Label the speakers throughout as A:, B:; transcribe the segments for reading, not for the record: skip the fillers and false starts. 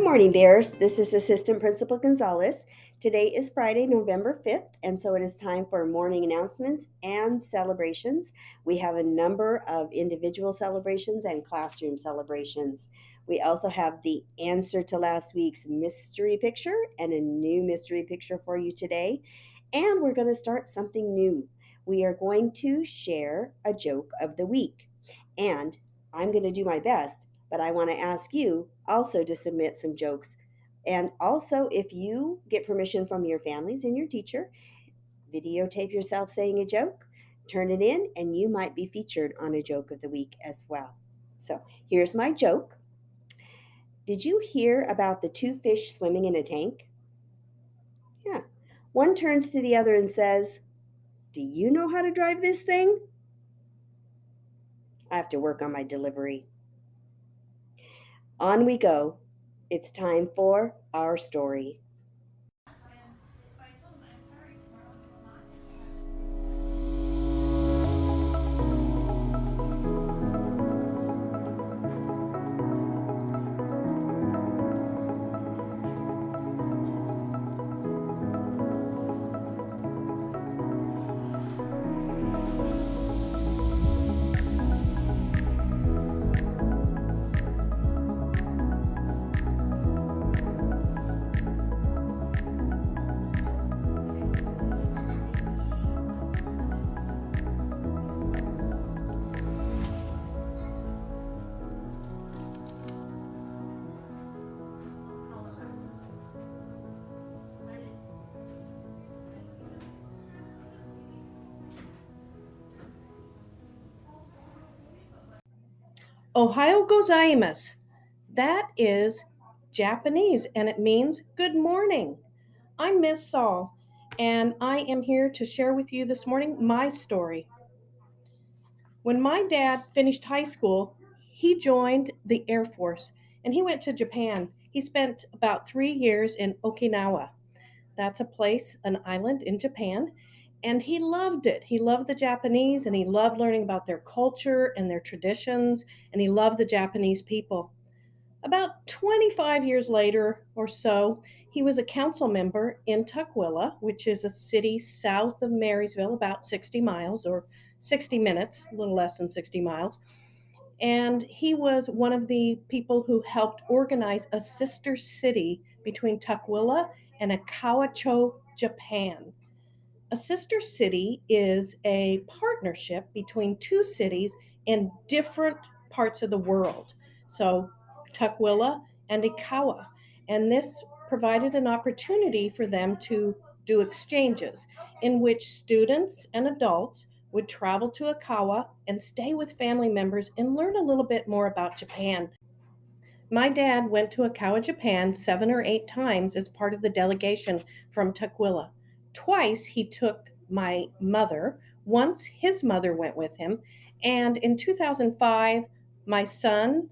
A: Good morning, Bears. This is Assistant Principal Gonzalez. Today is Friday, November 5th, and so it is time for morning announcements and celebrations. We have a number of individual celebrations and classroom celebrations. We also have the answer to last week's mystery picture and a new mystery picture for you today. And we're going to start something new. We are going to share a joke of the week. And I'm going to do my best, but I want to ask you also to submit some jokes. And also, if you get permission from your families and your teacher, videotape yourself saying a joke, turn it in, and you might be featured on a joke of the week as well. So here's my joke. Did you hear about the two fish swimming in a tank? Yeah. One turns to the other and says, "Do you know how to drive this thing?" I have to work on my delivery. On we go. It's time for our story.
B: Ohio gozaimasu. That is Japanese and it means good morning. I'm Miss Saul and I am here to share with you this morning my story. When my dad finished high school, he joined the Air Force and he went to Japan. He spent about 3 years in Okinawa. That's a place, an island in Japan. And he loved it. He loved the Japanese and he loved learning about their culture and their traditions. And he loved the Japanese people. About 25 years later or so, he was a council member in Tukwila, which is a city south of Marysville, about 60 miles or 60 minutes, a little less than 60 miles. And he was one of the people who helped organize a sister city between Tukwila and Akawacho, Japan. A sister city is a partnership between two cities in different parts of the world. So, Tukwila and Ikawa. And this provided an opportunity for them to do exchanges in which students and adults would travel to Ikawa and stay with family members and learn a little bit more about Japan. My dad went to Ikawa, Japan 7 or 8 times as part of the delegation from Tukwila. Twice he took my mother, once his mother went with him, and in 2005, my son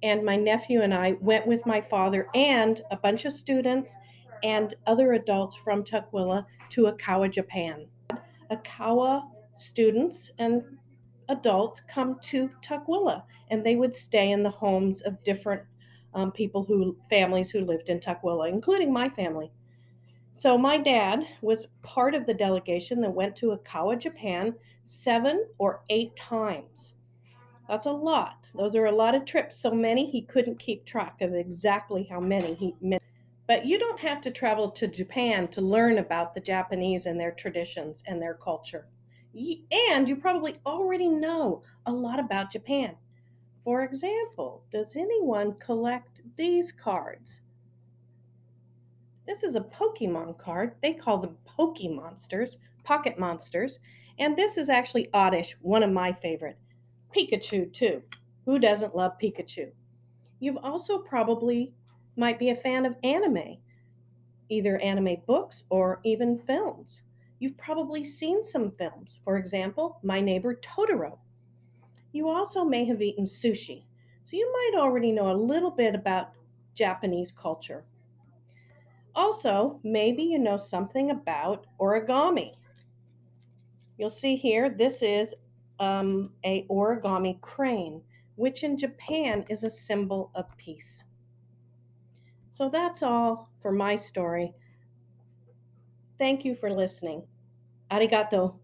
B: and my nephew and I went with my father and a bunch of students and other adults from Tukwila to Ikawa, Japan. Ikawa students and adults come to Tukwila, and they would stay in the homes of different families who lived in Tukwila, including my family. So my dad was part of the delegation that went to Ikawa, Japan 7 or 8 times. That's a lot. Those are a lot of trips. So many he couldn't keep track of exactly how many he missed. But you don't have to travel to Japan to learn about the Japanese and their traditions and their culture. And you probably already know a lot about Japan. For example, does anyone collect these cards? This is a Pokemon card. They call them Pokemonsters, Pocket Monsters. And this is actually Oddish, one of my favorite. Pikachu, too. Who doesn't love Pikachu? You've also probably might be a fan of anime, either anime books or even films. You've probably seen some films. For example, My Neighbor Totoro. You also may have eaten sushi, so you might already know a little bit about Japanese culture. Also, maybe you know something about origami. You'll see here, this is a origami crane, which in Japan is a symbol of peace. So that's all for my story. Thank you for listening. Arigato.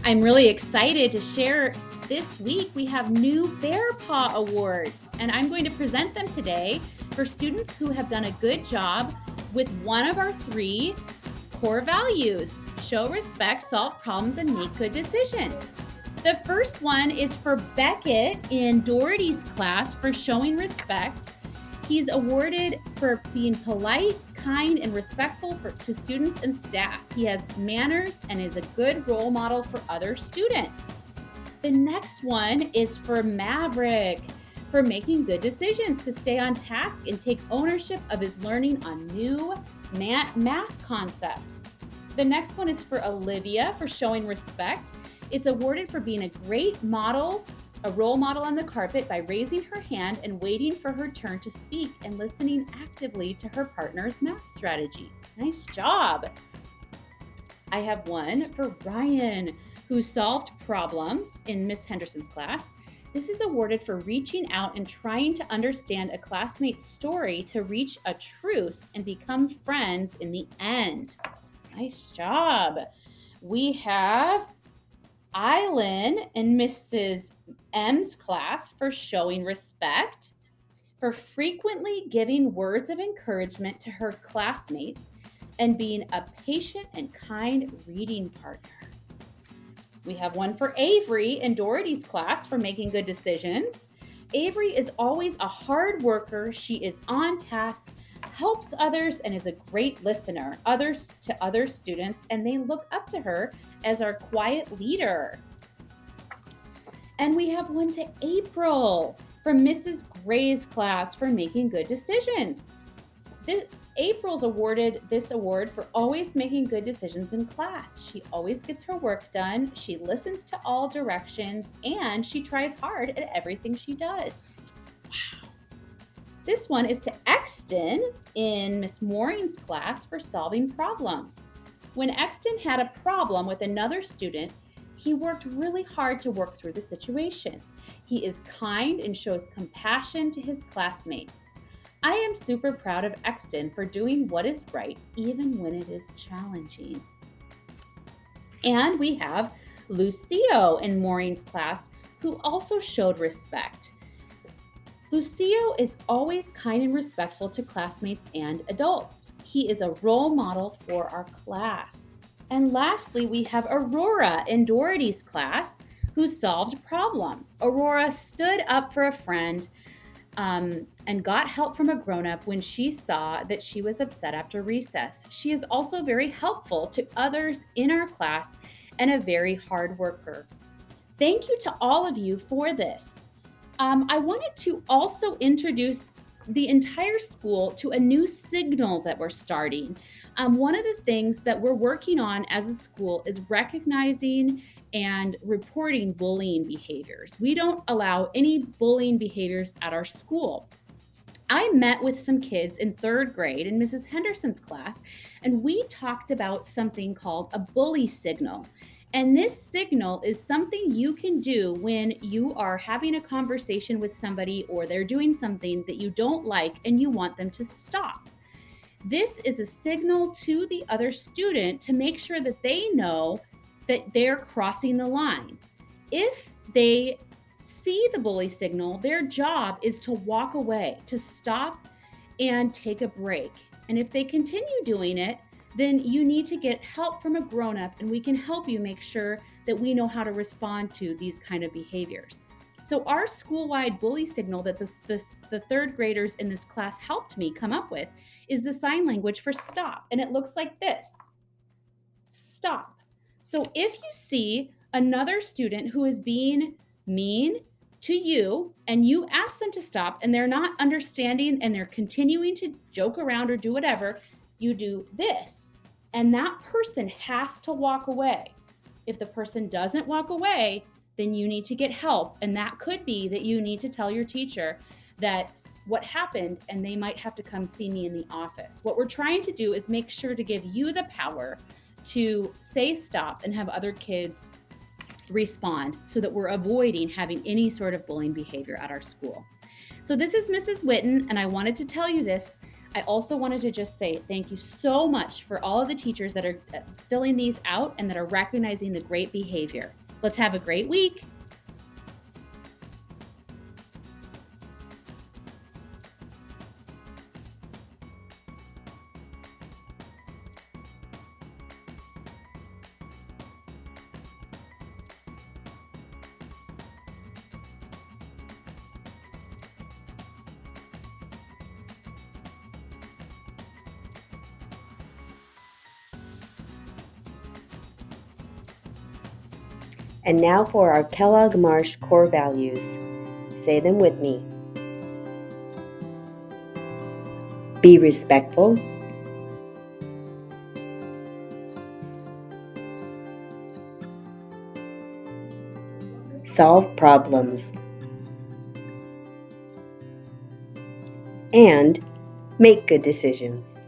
C: I'm really excited to share this week we have new Bear Paw Awards, and I'm going to present them today for students who have done a good job with one of our 3 core values: show respect, solve problems, and make good decisions. The first one is for Beckett in Doherty's class for showing respect. He's awarded for being polite, kind, and respectful to students and staff. He has manners and is a good role model for other students. The next one is for Maverick for making good decisions to stay on task and take ownership of his learning on new math concepts. The next one is for Olivia for showing respect. It's awarded for being a great model, a role model on the carpet by raising her hand and waiting for her turn to speak and listening actively to her partner's math strategies. Nice job. I have one for Ryan, who solved problems in Miss Henderson's class. This is awarded for reaching out and trying to understand a classmate's story to reach a truce and become friends in the end. Nice job. We have Eileen in Mrs. M's class for showing respect, for frequently giving words of encouragement to her classmates, and being a patient and kind reading partner. We have one for Avery in Doherty's class for making good decisions. Avery is always a hard worker. She is on task, helps others, and is a great listener to other students, and they look up to her as our quiet leader. And we have one to April from Mrs. Gray's class for making good decisions. April's awarded this award for always making good decisions in class. She always gets her work done, she listens to all directions, and she tries hard at everything she does. Wow. This one is to Exton in Miss Maureen's class for solving problems. When Exton had a problem with another student, he worked really hard to work through the situation. He is kind and shows compassion to his classmates. I am super proud of Exton for doing what is right, even when it is challenging. And we have Lucio in Maureen's class, who also showed respect. Lucio is always kind and respectful to classmates and adults. He is a role model for our class. And lastly, we have Aurora in Doherty's class, who solved problems. Aurora stood up for a friend and got help from a grown-up when she saw that she was upset after recess. She is also very helpful to others in our class and a very hard worker. Thank you to all of you for this. I wanted to also introduce the entire school to a new signal that we're starting. One of the things that we're working on as a school is recognizing and reporting bullying behaviors. We don't allow any bullying behaviors at our school. I met with some kids in 3rd grade in Mrs. Henderson's class, and we talked about something called a bully signal. And this signal is something you can do when you are having a conversation with somebody or they're doing something that you don't like and you want them to stop. This is a signal to the other student to make sure that they know that they're crossing the line. If they see the bully signal, their job is to walk away, to stop and take a break. And if they continue doing it, then you need to get help from a grown-up, and we can help you make sure that we know how to respond to these kind of behaviors. So our school-wide bully signal that the third graders in this class helped me come up with is the sign language for stop, and it looks like this. Stop. So if you see another student who is being mean to you and you ask them to stop and they're not understanding and they're continuing to joke around or do whatever, you do this. And that person has to walk away. If the person doesn't walk away, then you need to get help. And that could be that you need to tell your teacher that what happened and they might have to come see me in the office. What we're trying to do is make sure to give you the power to say stop and have other kids respond so that we're avoiding having any sort of bullying behavior at our school. So this is Mrs. Witten, and I wanted to tell you this. I also wanted to just say thank you so much for all of the teachers that are filling these out and that are recognizing the great behavior. Let's have a great week.
A: And now for our Kellogg Marsh core values. Say them with me. Be respectful. Solve problems. And make good decisions.